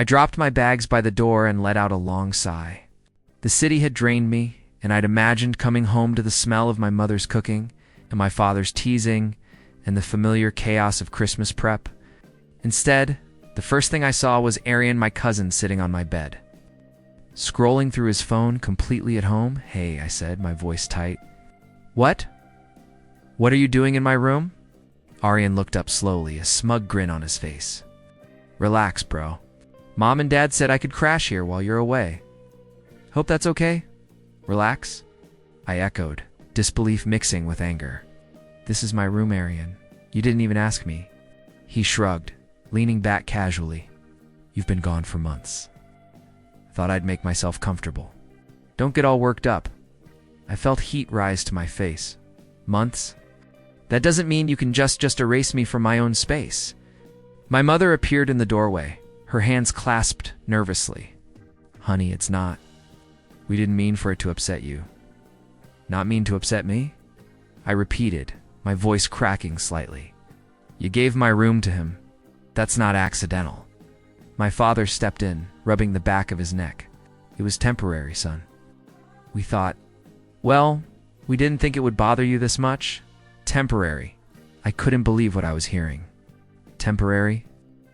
I dropped my bags by the door and let out a long sigh. The city had drained me, and I'd imagined coming home to the smell of my mother's cooking and my father's teasing and the familiar chaos of Christmas prep. Instead, the first thing I saw was Arian, my cousin, sitting on my bed. Scrolling through his phone, completely at home. "Hey," I said, my voice tight. "What? What are you doing in my room?" Arian looked up slowly, a smug grin on his face. "Relax, bro. Mom and Dad said I could crash here while you're away. Hope that's okay? Relax?" I echoed, disbelief mixing with anger. "This is my room, Arian. You didn't even ask me." He shrugged, leaning back casually. "You've been gone for months. Thought I'd make myself comfortable. Don't get all worked up." I felt heat rise to my face. "Months? That doesn't mean you can just erase me from my own space." My mother appeared in the doorway, her hands clasped nervously. "Honey, it's not. We didn't mean for it to upset you." "Not mean to upset me?" I repeated, my voice cracking slightly. "You gave my room to him. That's not accidental." My father stepped in, rubbing the back of his neck. "It was temporary, son. We thought, well, we didn't think it would bother you this much. Temporary." I couldn't believe what I was hearing. Temporary?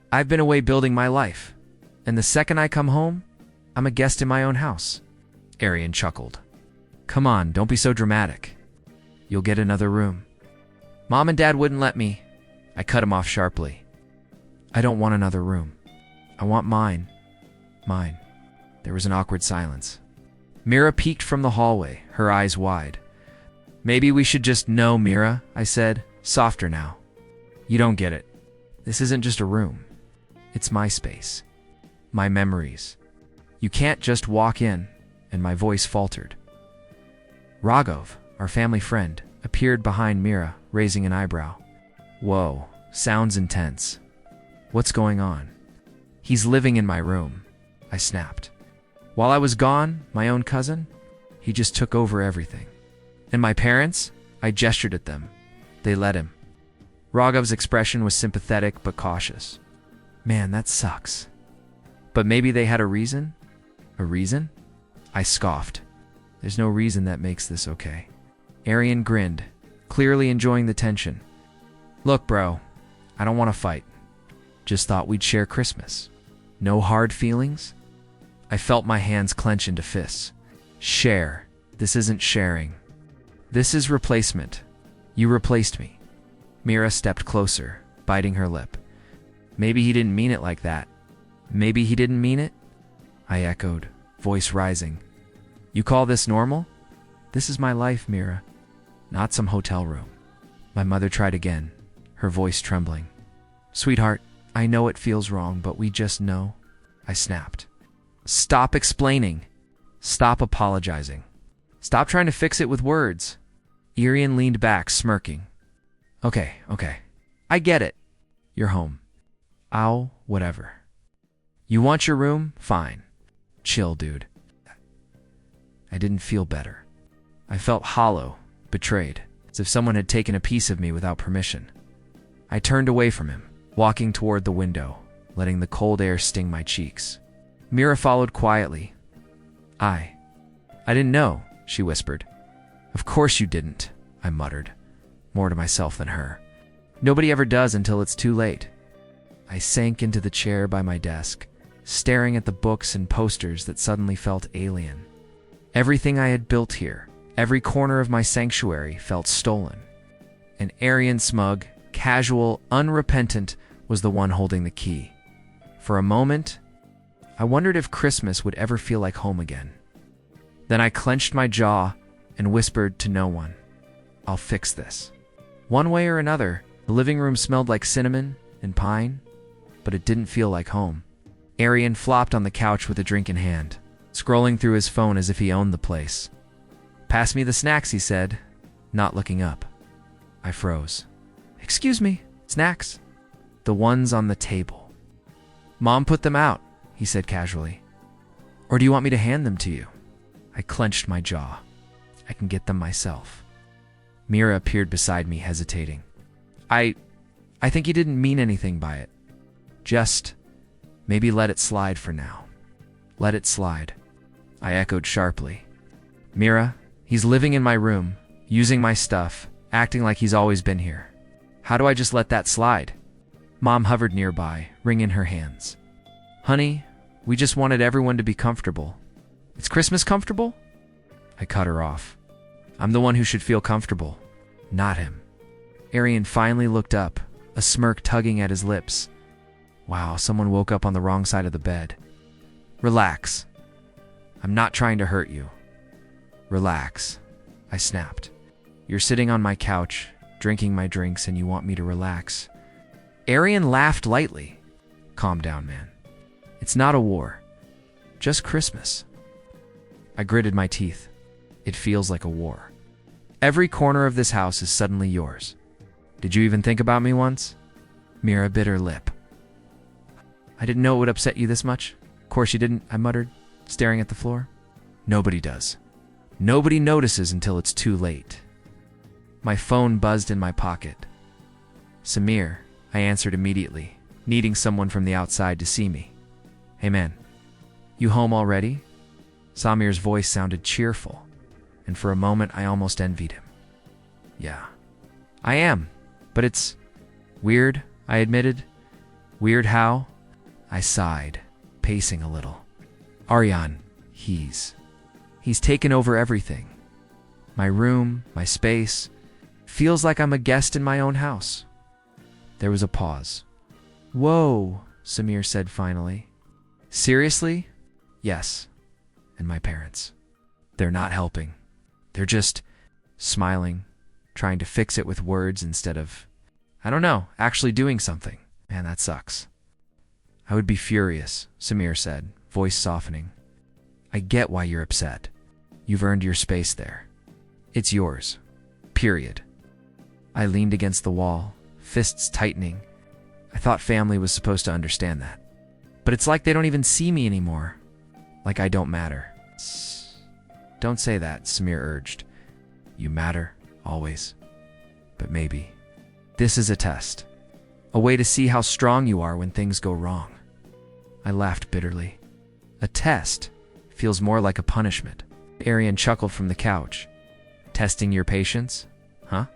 I've been away building my life, and the second I come home, I'm a guest in my own house. Arian chuckled. "Come on, don't be so dramatic. You'll get another room." "Mom and Dad wouldn't let me." I cut him off sharply. "I don't want another room. I want mine. Mine." There was an awkward silence. Mira peeked from the hallway, her eyes wide. "Maybe we should just know, Mira," I said, softer now. "You don't get it. This isn't just a room. It's my space. My memories. You can't just walk in," and my voice faltered. Raghav, our family friend, appeared behind Mira, raising an eyebrow. "Whoa, sounds intense. What's going on?" "He's living in my room," I snapped. "While I was gone, my own cousin, he just took over everything. And my parents?" I gestured at them. "They let him." Raghav's expression was sympathetic but cautious. "Man, that sucks. But maybe they had a reason?" "A reason?" I scoffed. "There's no reason that makes this okay." Arian grinned, clearly enjoying the tension. "Look, bro, I don't want to fight. Just thought we'd share Christmas. No hard feelings?" I felt my hands clench into fists. "Share. This isn't sharing. This is replacement. You replaced me." Mira stepped closer, biting her lip. "Maybe he didn't mean it like that." "Maybe he didn't mean it?" I echoed, voice rising. "You call this normal? This is my life, Mira, not some hotel room." My mother tried again, her voice trembling. "Sweetheart, I know it feels wrong, but we just know." I snapped. "Stop explaining. Stop apologizing. Stop trying to fix it with words." Arian leaned back, smirking. Okay. I get it. You're home. Ow, whatever. You want your room? Fine. Chill, dude." I didn't feel better. I felt hollow, betrayed, as if someone had taken a piece of me without permission. I turned away from him, walking toward the window, letting the cold air sting my cheeks. Mira followed quietly. I didn't know," she whispered. "Of course you didn't," I muttered, more to myself than her. "Nobody ever does until it's too late." I sank into the chair by my desk, staring at the books and posters that suddenly felt alien. Everything I had built here, every corner of my sanctuary, felt stolen. And Arian, smug, casual, unrepentant, was the one holding the key. For a moment, I wondered if Christmas would ever feel like home again. Then I clenched my jaw and whispered to no one, "I'll fix this." One way or another, the living room smelled like cinnamon and pine, but it didn't feel like home. Arian flopped on the couch with a drink in hand, scrolling through his phone as if he owned the place. "Pass me the snacks," he said, not looking up. I froze. "Excuse me, snacks?" "The ones on the table." "Mom put them out," he said casually. "Or do you want me to hand them to you?" I clenched my jaw. "I can get them myself." Mira appeared beside me, hesitating. I think he didn't mean anything by it. Just Maybe let it slide for now. Let it slide. I echoed sharply. Mira, he's living in my room, using my stuff, acting like he's always been here. How do I just let that slide? Mom hovered nearby, wringing her hands. Honey, we just wanted everyone to be comfortable. Is Christmas comfortable? I cut her off. I'm the one who should feel comfortable, not him. Arian finally looked up, a smirk tugging at his lips. Wow, someone woke up on the wrong side of the bed. Relax. I'm not trying to hurt you. Relax, I snapped. You're sitting on my couch, drinking my drinks, and you want me to relax. Arian laughed lightly. Calm down, man. It's not a war. Just Christmas. I gritted my teeth. It feels like a war. Every corner of this house is suddenly yours. Did you even think about me once? Mira bit her lip. I didn't know it would upset you this much. Of course you didn't, I muttered, staring at the floor. Nobody does. Nobody notices until it's too late. My phone buzzed in my pocket. Samir, I answered immediately, needing someone from the outside to see me. Hey man, you home already? Samir's voice sounded cheerful, and for a moment I almost envied him. Yeah, I am, but it's weird, I admitted. Weird how? I sighed, pacing a little. Aryan, he's taken over everything. My room, my space. Feels like I'm a guest in my own house. There was a pause. Whoa, Samir said finally. Seriously? Yes. And my parents. They're not helping. They're just smiling, trying to fix it with words instead of, I don't know, actually doing something. Man, that sucks. I would be furious, Samir said, voice softening. I get why you're upset. You've earned your space there. It's yours. Period. I leaned against the wall, fists tightening. I thought family was supposed to understand that. But it's like they don't even see me anymore. Like I don't matter. Don't say that, Samir urged. You matter, always. But maybe. This is a test. A way to see how strong you are when things go wrong. I laughed bitterly. A test feels more like a punishment. Arian chuckled from the couch. Testing your patience? Huh?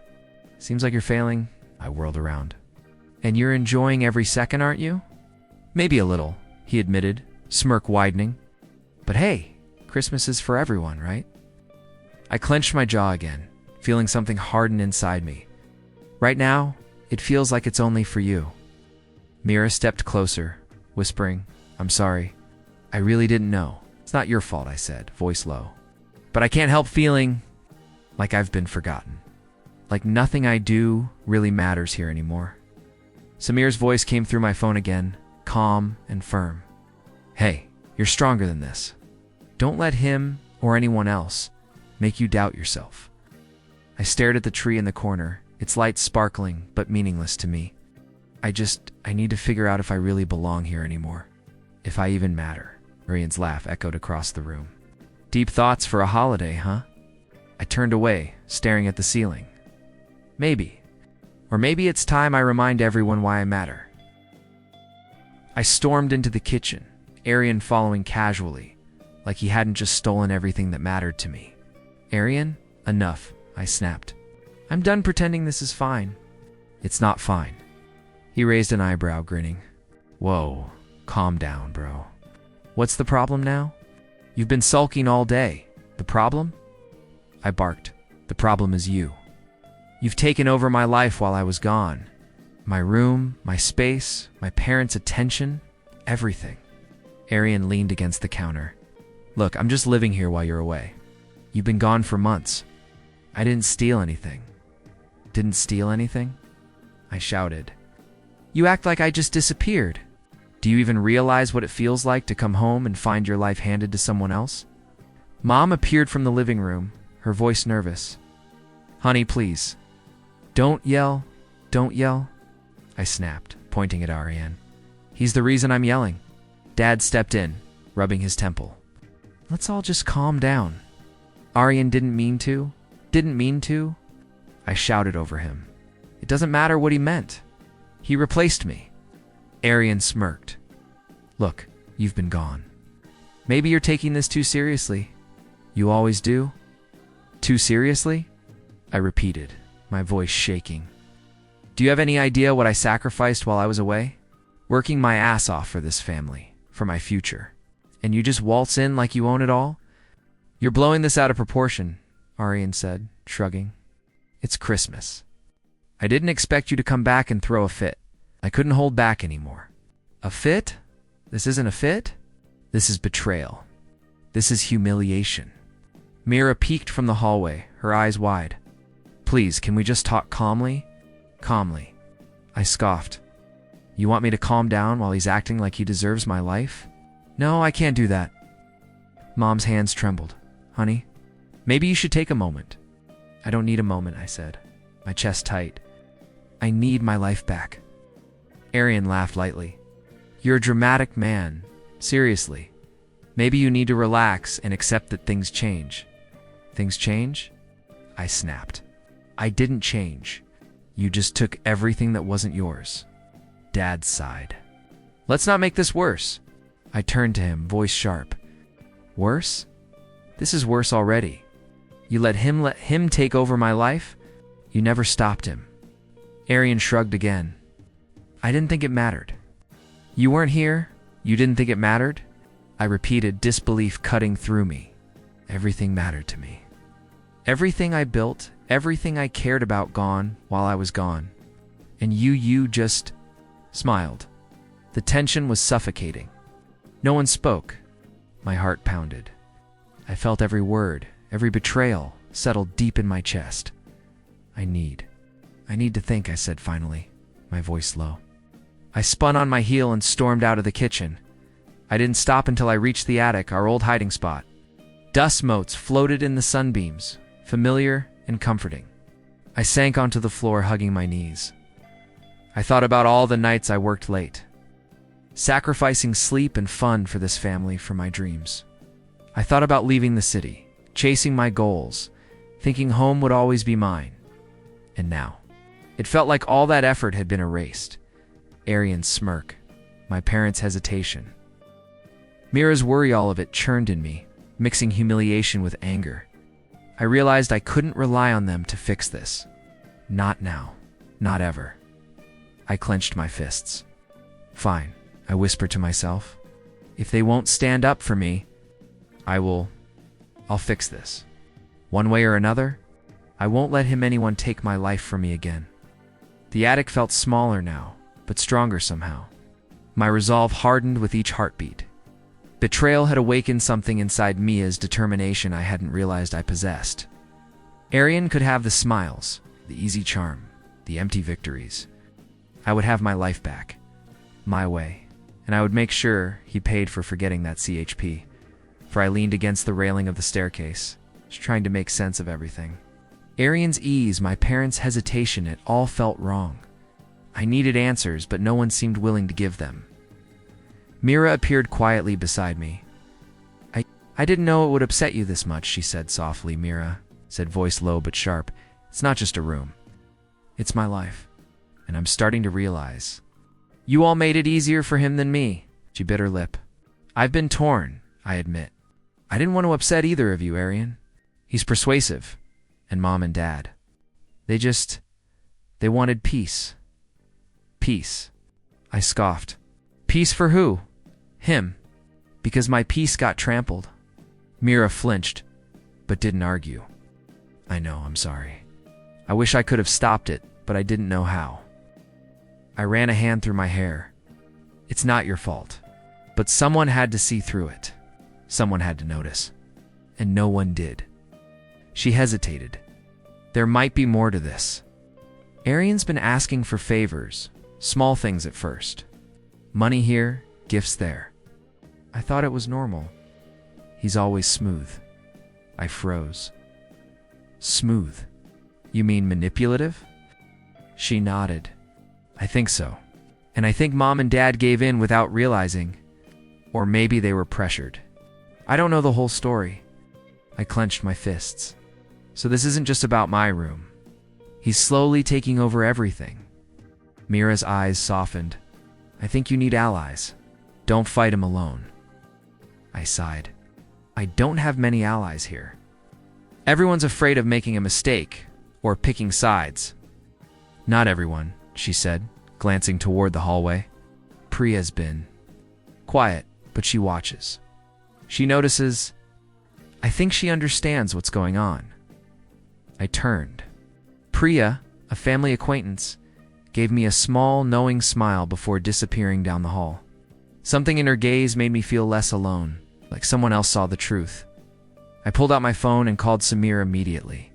Seems like you're failing. I whirled around. And you're enjoying every second, aren't you? Maybe a little, he admitted, smirk widening. But hey, Christmas is for everyone, right? I clenched my jaw again, feeling something harden inside me. Right now, it feels like it's only for you. Mira stepped closer, whispering, I'm sorry. I really didn't know. It's not your fault, I said, voice low. But I can't help feeling like I've been forgotten. Like nothing I do really matters here anymore. Samir's voice came through my phone again, calm and firm. Hey, you're stronger than this. Don't let him or anyone else make you doubt yourself. I stared at the tree in the corner, its light sparkling but meaningless to me. I need to figure out if I really belong here anymore. If I even matter. Arian's laugh echoed across the room. Deep thoughts for a holiday, huh? I turned away, staring at the ceiling. Maybe. Or maybe it's time I remind everyone why I matter. I stormed into the kitchen, Arian following casually, like he hadn't just stolen everything that mattered to me. Arian, enough, I snapped. I'm done pretending this is fine. It's not fine. He raised an eyebrow, grinning. Whoa, calm down, bro. What's the problem now? You've been sulking all day. The problem? I barked. The problem is you. You've taken over my life while I was gone. My room, my space, my parents' attention, everything. Arian leaned against the counter. Look, I'm just living here while you're away. You've been gone for months. I didn't steal anything. Didn't steal anything? I shouted. You act like I just disappeared. Do you even realize what it feels like to come home and find your life handed to someone else? Mom appeared from the living room, her voice nervous. Honey, please. Don't yell. Don't yell. I snapped, pointing at Arian. He's the reason I'm yelling. Dad stepped in, rubbing his temple. Let's all just calm down. Arian didn't mean to. Didn't mean to. I shouted over him. It doesn't matter what he meant. He replaced me. Arian smirked. Look, you've been gone. Maybe you're taking this too seriously. You always do? Too seriously? I repeated, my voice shaking. Do you have any idea what I sacrificed while I was away? Working my ass off for this family, for my future. And you just waltz in like you own it all? You're blowing this out of proportion, Arian said, shrugging. It's Christmas. I didn't expect you to come back and throw a fit. I couldn't hold back anymore. A fit? This isn't a fit? This is betrayal. This is humiliation. Mira peeked from the hallway, her eyes wide. Please, can we just talk calmly? Calmly. I scoffed. You want me to calm down while he's acting like he deserves my life? No, I can't do that. Mom's hands trembled. Honey, maybe you should take a moment. I don't need a moment, I said, my chest tight. I need my life back. Arian laughed lightly. You're a dramatic man. Seriously. Maybe you need to relax and accept that things change. Things change? I snapped. I didn't change. You just took everything that wasn't yours. Dad sighed. Let's not make this worse. I turned to him, voice sharp. Worse? This is worse already. You let him take over my life? You never stopped him. Arian shrugged again. I didn't think it mattered. You weren't here? You didn't think it mattered? I repeated, disbelief cutting through me. Everything mattered to me. Everything I built, everything I cared about gone while I was gone. And you just smiled. The tension was suffocating. No one spoke. My heart pounded. I felt every word, every betrayal settled deep in my chest. I need to think, I said finally, my voice low. I spun on my heel and stormed out of the kitchen. I didn't stop until I reached the attic, our old hiding spot. Dust motes floated in the sunbeams, familiar and comforting. I sank onto the floor, hugging my knees. I thought about all the nights I worked late, sacrificing sleep and fun for this family, for my dreams. I thought about leaving the city, chasing my goals, thinking home would always be mine. And now, it felt like all that effort had been erased. Arian's smirk, my parents' hesitation. Mira's worry, all of it churned in me, mixing humiliation with anger. I realized I couldn't rely on them to fix this. Not now. Not ever. I clenched my fists. Fine, I whispered to myself. If they won't stand up for me, I'll fix this. One way or another, I won't let anyone take my life from me again. The attic felt smaller now, but stronger somehow. My resolve hardened with each heartbeat. Betrayal had awakened something inside Mia's determination I hadn't realized I possessed. Arian could have the smiles, the easy charm, the empty victories. I would have my life back, my way, and I would make sure he paid for forgetting that CHP. For I leaned against the railing of the staircase, just trying to make sense of everything. Arian's ease, my parents' hesitation, it all felt wrong. I needed answers, but no one seemed willing to give them. Mira appeared quietly beside me. I didn't know it would upset you this much, she said softly. Mira said, voice low but sharp. It's not just a room. It's my life. And I'm starting to realize. You all made it easier for him than me. She bit her lip. I've been torn, I admit. I didn't want to upset either of you, Arian. He's persuasive. And Mom and Dad. They wanted peace. Peace. I scoffed. Peace for who? Him. Because my peace got trampled. Mira flinched, but didn't argue. I know, I'm sorry. I wish I could have stopped it, but I didn't know how. I ran a hand through my hair. It's not your fault. But someone had to see through it. Someone had to notice. And no one did. She hesitated. There might be more to this. Arian's been asking for favors, small things at first. Money here, gifts there. I thought it was normal. He's always smooth. I froze. Smooth? You mean manipulative? She nodded. I think so. And I think Mom and Dad gave in without realizing. Or maybe they were pressured. I don't know the whole story. I clenched my fists. So this isn't just about my room. He's slowly taking over everything. Mira's eyes softened. I think you need allies. Don't fight him alone. I sighed. I don't have many allies here. Everyone's afraid of making a mistake or picking sides. Not everyone, she said, glancing toward the hallway. Priya's been quiet, but she watches. She notices. I think she understands what's going on. I turned. Priya, a family acquaintance, gave me a small, knowing smile before disappearing down the hall. Something in her gaze made me feel less alone, like someone else saw the truth. I pulled out my phone and called Samir immediately.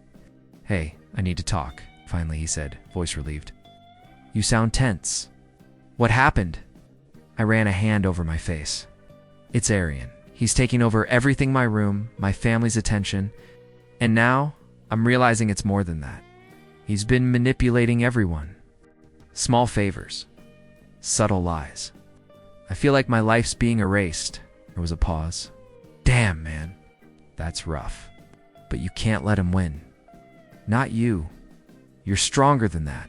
Hey, I need to talk, finally he said, voice relieved. You sound tense. What happened? I ran a hand over my face. It's Aryan. He's taking over everything, my room, my family's attention, and now I'm realizing it's more than that. He's been manipulating everyone. Small favors. Subtle lies. I feel like my life's being erased. There was a pause. Damn, man. That's rough. But you can't let him win. Not you. You're stronger than that.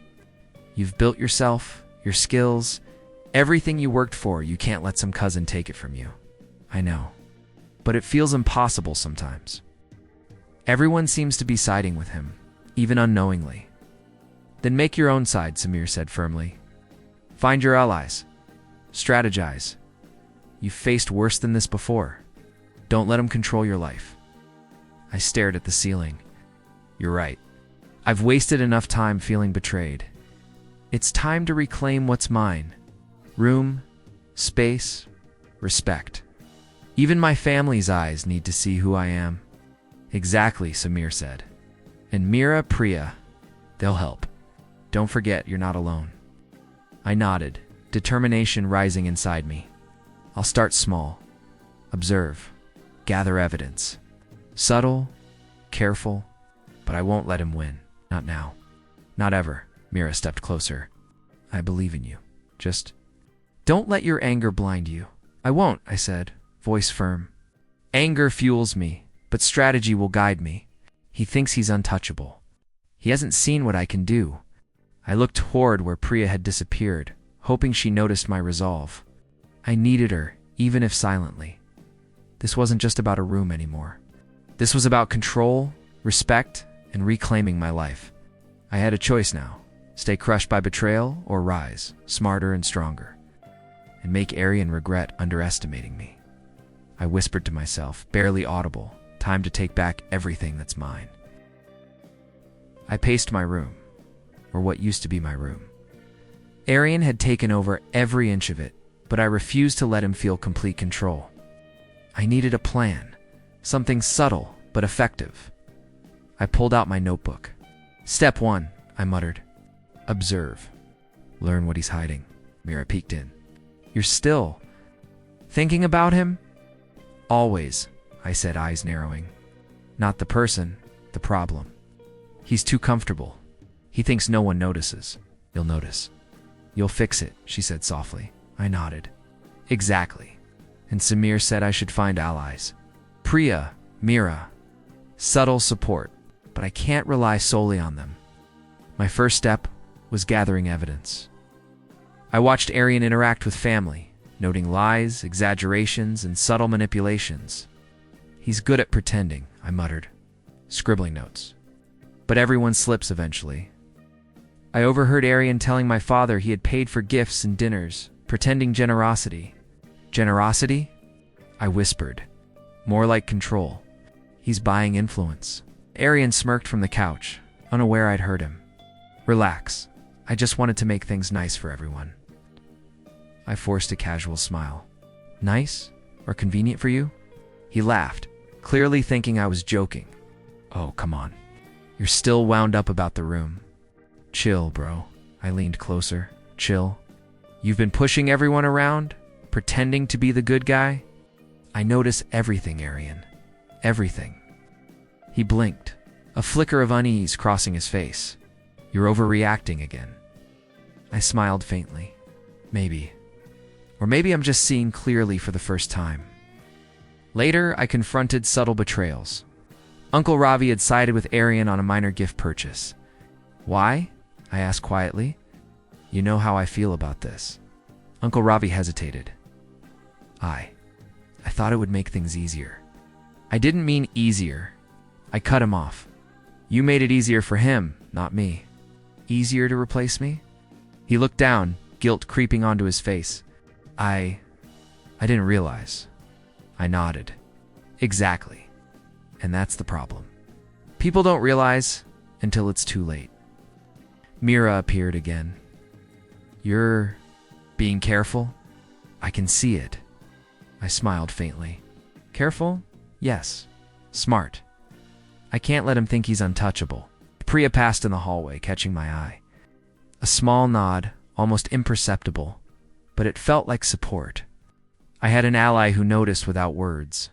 You've built yourself, your skills, everything you worked for. You can't let some cousin take it from you. I know. But it feels impossible sometimes. Everyone seems to be siding with him, even unknowingly. Then make your own side, Samir said firmly. Find your allies. Strategize. You've faced worse than this before. Don't let him control your life. I stared at the ceiling. You're right. I've wasted enough time feeling betrayed. It's time to reclaim what's mine. Room, space, respect. Even my family's eyes need to see who I am. Exactly, Samir said. And Mira, Priya, they'll help. Don't forget you're not alone. I nodded, determination rising inside me. I'll start small. Observe. Gather evidence. Subtle, careful, but I won't let him win. Not now. Not ever. Mira stepped closer. I believe in you. Just don't let your anger blind you. I won't, I said, voice firm. Anger fuels me, but strategy will guide me. He thinks he's untouchable. He hasn't seen what I can do. I looked toward where Priya had disappeared, hoping she noticed my resolve. I needed her, even if silently. This wasn't just about a room anymore. This was about control, respect, and reclaiming my life. I had a choice now. Stay crushed by betrayal or rise, smarter and stronger. And make Aryan regret underestimating me. I whispered to myself, barely audible, time to take back everything that's mine. I paced my room, or what used to be my room. Aryan had taken over every inch of it, but I refused to let him feel complete control. I needed a plan, something subtle but effective. I pulled out my notebook. Step 1, I muttered. Observe. Learn what he's hiding. Mira peeked in. You're still thinking about him? Always, I said, eyes narrowing. Not the person, the problem. He's too comfortable. He thinks no one notices. You'll notice. You'll fix it, she said softly. I nodded. Exactly. And Samir said I should find allies. Priya, Mira. Subtle support, but I can't rely solely on them. My first step was gathering evidence. I watched Aryan interact with family, noting lies, exaggerations, and subtle manipulations. He's good at pretending, I muttered, scribbling notes. But everyone slips eventually. I overheard Aryan telling my father he had paid for gifts and dinners, pretending generosity. Generosity? I whispered. More like control. He's buying influence. Aryan smirked from the couch, unaware I'd heard him. Relax. I just wanted to make things nice for everyone. I forced a casual smile. Nice? Or convenient for you? He laughed, clearly thinking I was joking. Oh, come on. You're still wound up about the room. Chill, bro. I leaned closer. Chill. You've been pushing everyone around, pretending to be the good guy. I notice everything, Aryan. Everything. He blinked, a flicker of unease crossing his face. You're overreacting again. I smiled faintly. Maybe. Or maybe I'm just seeing clearly for the first time. Later, I confronted subtle betrayals. Uncle Ravi had sided with Aryan on a minor gift purchase. Why? I asked quietly. You know how I feel about this. Uncle Ravi hesitated. I thought it would make things easier. I didn't mean easier. I cut him off. You made it easier for him, not me. Easier to replace me? He looked down, guilt creeping onto his face. I didn't realize. I nodded. Exactly. And that's the problem. People don't realize until it's too late. Mira appeared again. You're being careful? I can see it. I smiled faintly. Careful? Yes. Smart. I can't let him think he's untouchable. Priya passed in the hallway, catching my eye. A small nod, almost imperceptible, but it felt like support. I had an ally who noticed without words.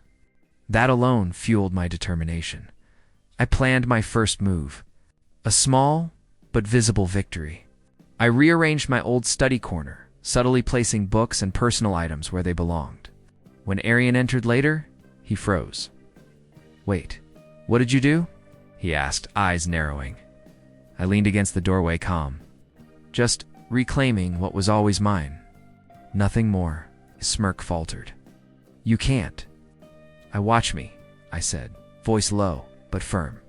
That alone fueled my determination. I planned my first move. A small, but visible victory. I rearranged my old study corner, subtly placing books and personal items where they belonged. When Arian entered later, he froze. Wait, what did you do? He asked, eyes narrowing. I leaned against the doorway, calm. Just reclaiming what was always mine. Nothing more, his smirk faltered. You can't. Watch me, I said, voice low, but firm.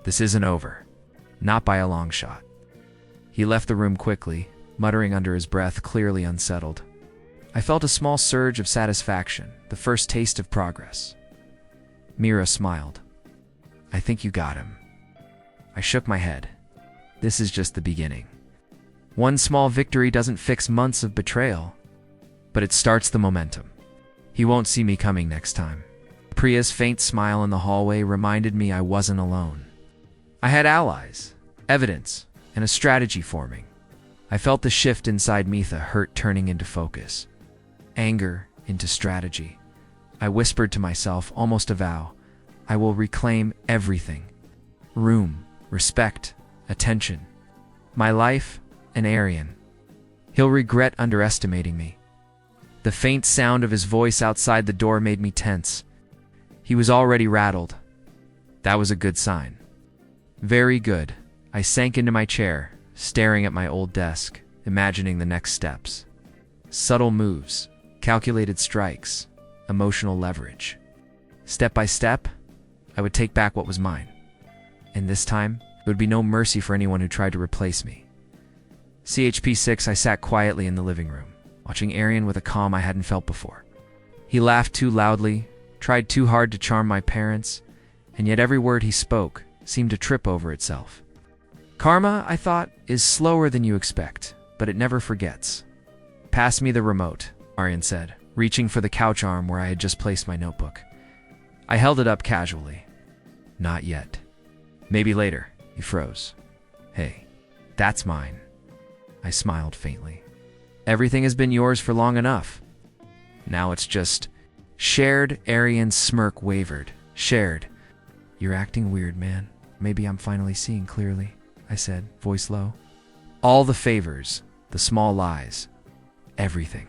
This isn't over. Not by a long shot. He left the room quickly, muttering under his breath, clearly unsettled. I felt a small surge of satisfaction, the first taste of progress. Mira smiled. I think you got him. I shook my head. This is just the beginning. One small victory doesn't fix months of betrayal, but it starts the momentum. He won't see me coming next time. Priya's faint smile in the hallway reminded me I wasn't alone. I had allies, evidence, and a strategy forming. I felt the shift inside Mitha, hurt turning into focus. Anger into strategy. I whispered to myself, almost a vow, I will reclaim everything. Room, respect, attention. My life, and Arian. He'll regret underestimating me. The faint sound of his voice outside the door made me tense. He was already rattled. That was a good sign. Very good. I sank into my chair, staring at my old desk, imagining the next steps. Subtle moves, calculated strikes, emotional leverage. Step by step, I would take back what was mine. And this time, there would be no mercy for anyone who tried to replace me. CHP6, I sat quietly in the living room, watching Arian with a calm I hadn't felt before. He laughed too loudly, tried too hard to charm my parents, and yet every word he spoke seemed to trip over itself. Karma, I thought, is slower than you expect, but it never forgets. Pass me the remote, Arian said, reaching for the couch arm where I had just placed my notebook. I held it up casually. Not yet. Maybe later. He froze. Hey, that's mine. I smiled faintly. Everything has been yours for long enough. Now it's just shared. Arian's smirk wavered. Shared. You're acting weird, man. Maybe I'm finally seeing clearly, I said, voice low. All the favors, the small lies, everything.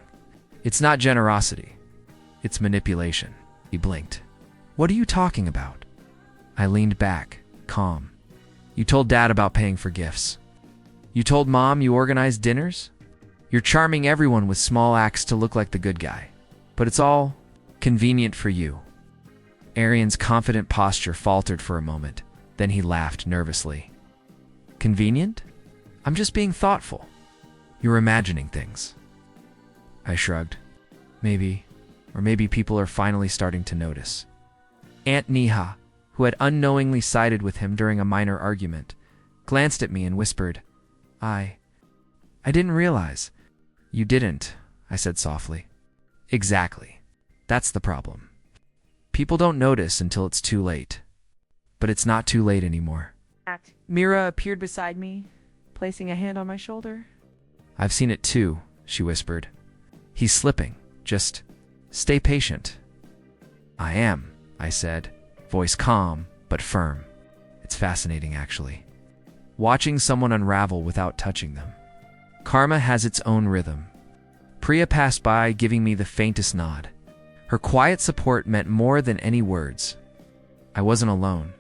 It's not generosity. It's manipulation. He blinked. What are you talking about? I leaned back, calm. You told Dad about paying for gifts. You told Mom you organized dinners? You're charming everyone with small acts to look like the good guy. But it's all convenient for you. Arian's confident posture faltered for a moment. Then he laughed nervously. Convenient? I'm just being thoughtful. You're imagining things. I shrugged. Maybe, or maybe people are finally starting to notice. Aunt Neha, who had unknowingly sided with him during a minor argument, glanced at me and whispered, I didn't realize. You didn't, I said softly. Exactly. That's the problem. People don't notice until it's too late. But it's not too late anymore. Mira appeared beside me, placing a hand on my shoulder. I've seen it too, she whispered. He's slipping. Just stay patient. I am, I said, voice calm but firm. It's fascinating, actually. Watching someone unravel without touching them. Karma has its own rhythm. Priya passed by, giving me the faintest nod. Her quiet support meant more than any words. I wasn't alone.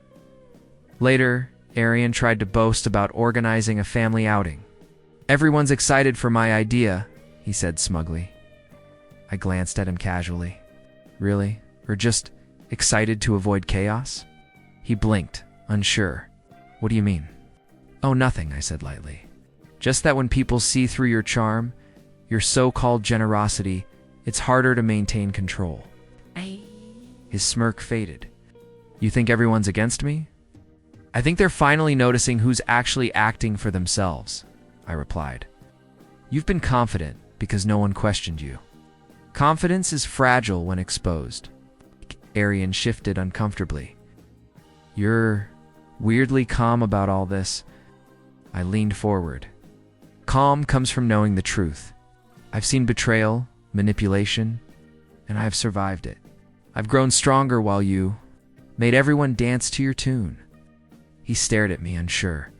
Later, Arian tried to boast about organizing a family outing. Everyone's excited for my idea, he said smugly. I glanced at him casually. Really? Or just excited to avoid chaos? He blinked, unsure. What do you mean? Oh, nothing, I said lightly. Just that when people see through your charm, your so-called generosity, it's harder to maintain control. His smirk faded. You think everyone's against me? I think they're finally noticing who's actually acting for themselves, I replied. You've been confident because no one questioned you. Confidence is fragile when exposed. Arian shifted uncomfortably. You're weirdly calm about all this. I leaned forward. Calm comes from knowing the truth. I've seen betrayal, manipulation, and I've survived it. I've grown stronger while you made everyone dance to your tune. He stared at me, unsure.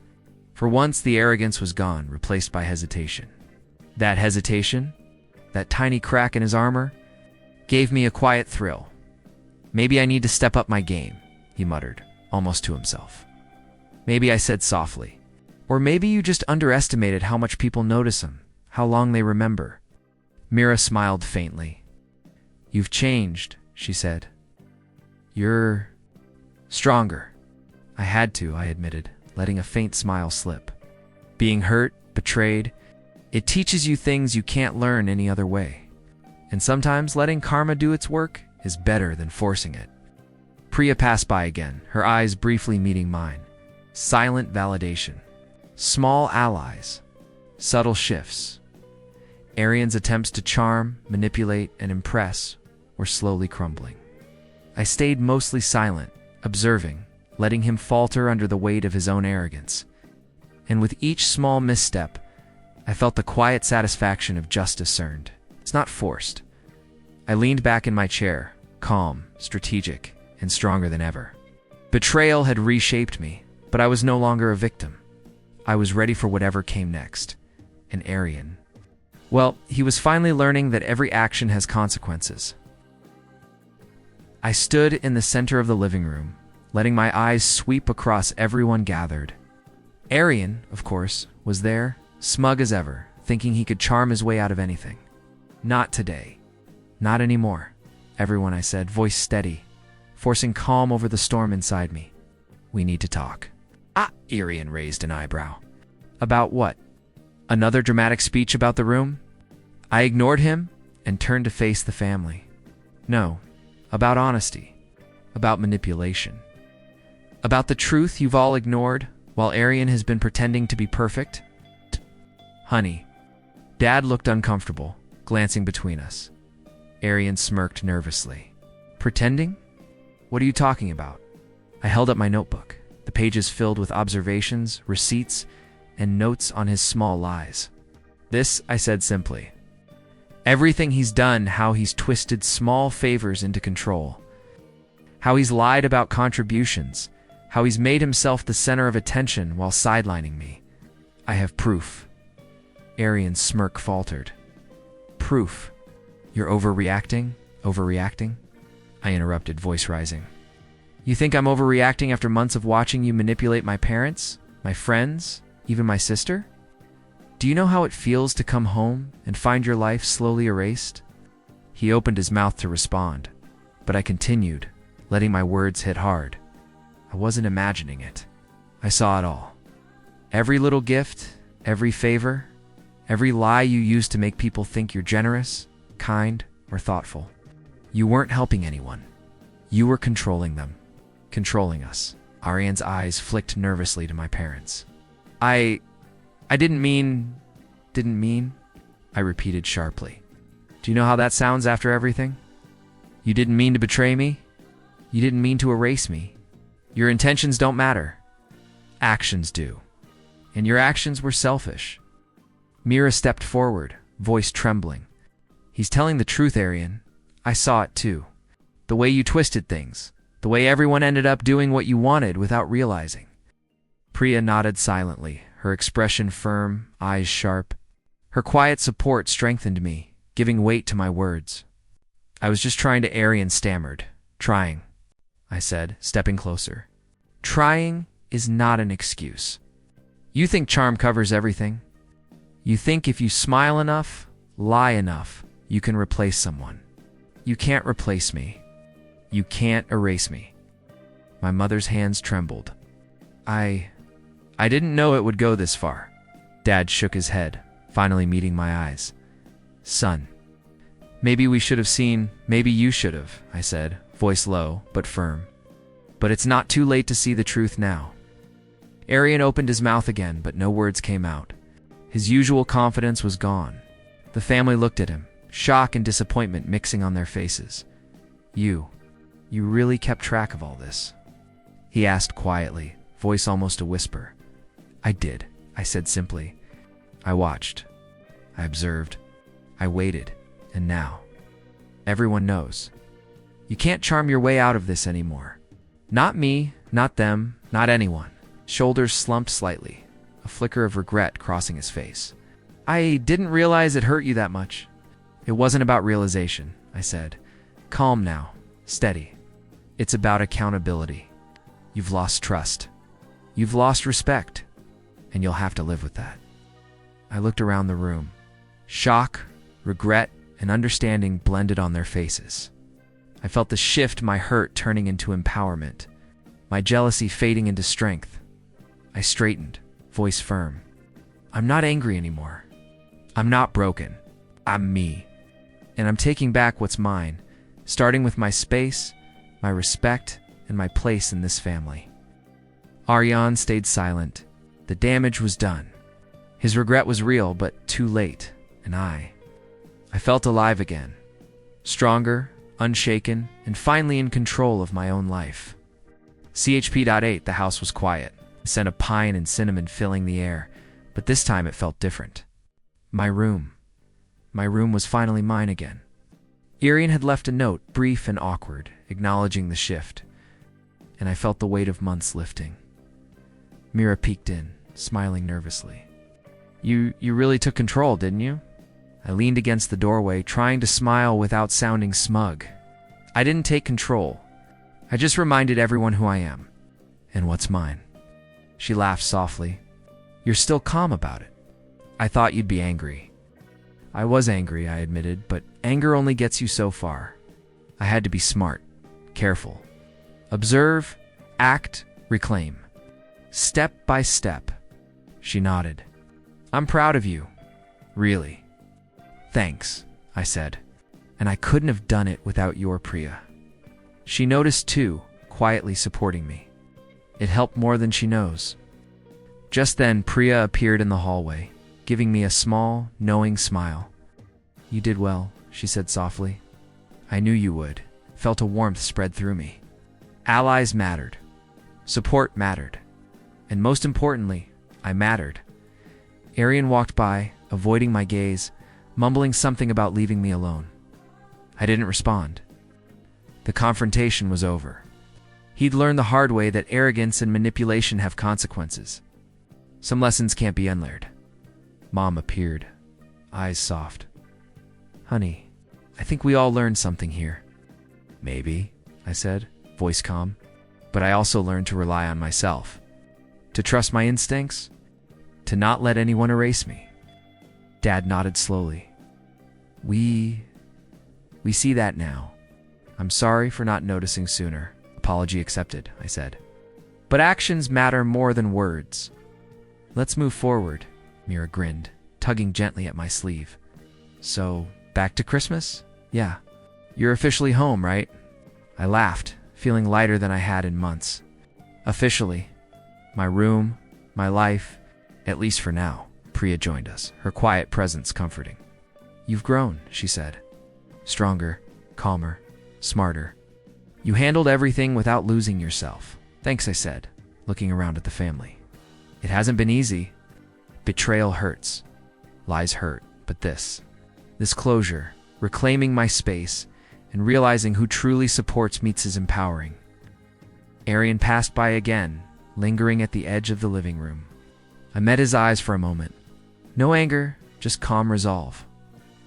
For once, the arrogance was gone, replaced by hesitation. That hesitation, that tiny crack in his armor, gave me a quiet thrill. Maybe I need to step up my game, he muttered, almost to himself. Maybe, I said softly. Or maybe you just underestimated how much people notice him, how long they remember. Mira smiled faintly. You've changed, she said. You're stronger. I had to, I admitted, letting a faint smile slip. Being hurt, betrayed, it teaches you things you can't learn any other way. And sometimes letting karma do its work is better than forcing it. Priya passed by again, her eyes briefly meeting mine. Silent validation. Small allies. Subtle shifts. Arian's attempts to charm, manipulate, and impress were slowly crumbling. I stayed mostly silent, observing, letting him falter under the weight of his own arrogance. And with each small misstep, I felt the quiet satisfaction of justice earned. It's not forced. I leaned back in my chair, calm, strategic, and stronger than ever. Betrayal had reshaped me, but I was no longer a victim. I was ready for whatever came next. And Arian. Well, he was finally learning that every action has consequences. I stood in the center of the living room, letting my eyes sweep across everyone gathered. Arian, of course, was there, smug as ever, thinking he could charm his way out of anything. Not today. Not anymore. Everyone, I said, voice steady, forcing calm over the storm inside me. We need to talk. Arian raised an eyebrow. About what? Another dramatic speech about the room? I ignored him and turned to face the family. No, about honesty. About manipulation. About the truth you've all ignored while Arian has been pretending to be perfect? Honey. Dad looked uncomfortable, glancing between us. Arian smirked nervously. Pretending? What are you talking about? I held up my notebook, the pages filled with observations, receipts, and notes on his small lies. This, I said simply. Everything he's done, how he's twisted small favors into control. How he's lied about contributions. How he's made himself the center of attention while sidelining me. I have proof. Arian's smirk faltered. Proof? You're overreacting? Overreacting? I interrupted, voice rising. You think I'm overreacting after months of watching you manipulate my parents, my friends, even my sister? Do you know how it feels to come home and find your life slowly erased? He opened his mouth to respond, but I continued, letting my words hit hard. I wasn't imagining it. I saw it all. Every little gift, every favor, every lie you use to make people think you're generous, kind, or thoughtful. You weren't helping anyone. You were controlling them. Controlling us. Arian's eyes flicked nervously to my parents. I didn't mean, I repeated sharply. Do you know how that sounds after everything? You didn't mean to betray me. You didn't mean to erase me. Your intentions don't matter. Actions do. And your actions were selfish. Mira stepped forward, voice trembling. He's telling the truth, Arian. I saw it too. The way you twisted things. The way everyone ended up doing what you wanted without realizing. Priya nodded silently, her expression firm, eyes sharp. Her quiet support strengthened me, giving weight to my words. I was just trying to, Arian stammered. Trying, I said, stepping closer. Trying is not an excuse. You think charm covers everything. You think if you smile enough, lie enough, You can replace someone. You can't replace me. You can't erase me. My mother's hands trembled. I didn't know it would go this far. Dad shook his head, finally meeting my eyes. Son, maybe we should have seen, maybe you should have, I said, voice low but firm. But it's not too late to see the truth now. Arian opened his mouth again, but no words came out. His usual confidence was gone. The family looked at him, shock and disappointment mixing on their faces. You really kept track of all this? He asked quietly, voice almost a whisper. I did, I said simply. I watched. I observed. I waited. And now, everyone knows. You can't charm your way out of this anymore. Not me, not them, not anyone. Shoulders slumped slightly, a flicker of regret crossing his face. I didn't realize it hurt you that much. It wasn't about realization, I said. Calm now, steady. It's about accountability. You've lost trust. You've lost respect. And you'll have to live with that. I looked around the room. Shock, regret, and understanding blended on their faces. I felt the shift, my hurt turning into empowerment, my jealousy fading into strength. I straightened, voice firm. I'm not angry anymore. I'm not broken. I'm me. And I'm taking back what's mine, starting with my space, my respect, and my place in this family. Aryan stayed silent. The damage was done. His regret was real, but too late, and I felt alive again, stronger, unshaken, and finally in control of my own life. CHP.8, the house was quiet, the scent of pine and cinnamon filling the air, but this time it felt different. My room was finally mine again. Arian had left a note, brief and awkward, acknowledging the shift, and I felt the weight of months lifting. Mira peeked in, smiling nervously. You really took control, didn't you? I leaned against the doorway, trying to smile without sounding smug. I didn't take control. I just reminded everyone who I am, and what's mine. She laughed softly. You're still calm about it. I thought you'd be angry. I was angry, I admitted, but anger only gets you so far. I had to be smart, careful. Observe, act, reclaim. Step by step. She nodded. I'm proud of you. Really. Thanks, I said. And I couldn't have done it without your Priya. She noticed too, quietly supporting me. It helped more than she knows. Just then, Priya appeared in the hallway, giving me a small, knowing smile. You did well, she said softly. I knew you would. Felt a warmth spread through me. Allies mattered. Support mattered. And most importantly, I mattered. Arian walked by, avoiding my gaze, mumbling something about leaving me alone. I didn't respond. The confrontation was over. He'd learned the hard way that arrogance and manipulation have consequences. Some lessons can't be unlearned. Mom appeared, eyes soft. Honey, I think we all learned something here. Maybe, I said, voice calm. But I also learned to rely on myself. To trust my instincts. To not let anyone erase me. Dad nodded slowly. We see that now. I'm sorry for not noticing sooner. Apology accepted, I said. But actions matter more than words. Let's move forward, Mira grinned, tugging gently at my sleeve. So, back to Christmas? Yeah. You're officially home, right? I laughed, feeling lighter than I had in months. Officially. My room, my life, at least for now. Priya joined us, her quiet presence comforting. You've grown, she said. Stronger, calmer, smarter. You handled everything without losing yourself. Thanks, I said, looking around at the family. It hasn't been easy. Betrayal hurts. Lies hurt. But this closure, reclaiming my space, and realizing who truly supports me is empowering. Arian passed by again, lingering at the edge of the living room. I met his eyes for a moment. No anger, just calm resolve.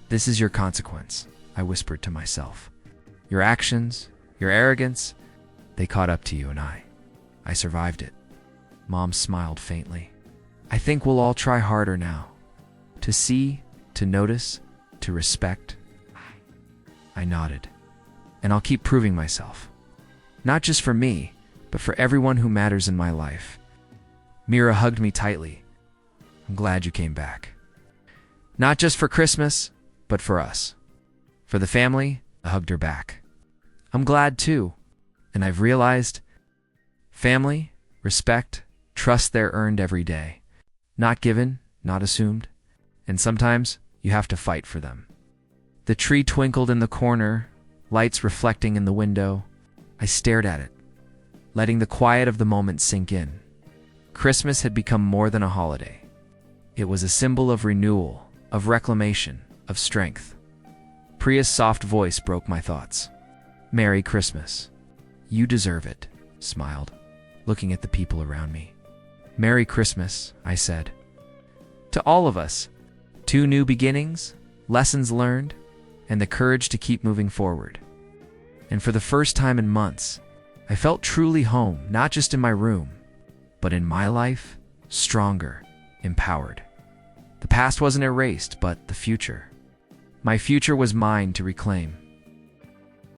This is your consequence, I whispered to myself. Your actions, your arrogance, they caught up to you and I survived it. Mom smiled faintly. I think we'll all try harder now. To see, to notice, to respect. I nodded. And I'll keep proving myself. Not just for me, but for everyone who matters in my life. Mira hugged me tightly. I'm glad you came back. Not just for Christmas, but for us. For the family, I hugged her back. I'm glad too. And I've realized family, respect, trust they're earned every day. Not given, not assumed. And sometimes you have to fight for them. The tree twinkled in the corner, lights reflecting in the window. I stared at it, letting the quiet of the moment sink in. Christmas had become more than a holiday. It was a symbol of renewal, of reclamation, of strength. Priya's soft voice broke my thoughts. Merry Christmas. You deserve it, smiled, looking at the people around me. Merry Christmas, I said. To all of us, 2 new beginnings, lessons learned, and the courage to keep moving forward. And for the first time in months, I felt truly home, not just in my room, but in my life, stronger, empowered. The past wasn't erased, but the future. My future was mine to reclaim.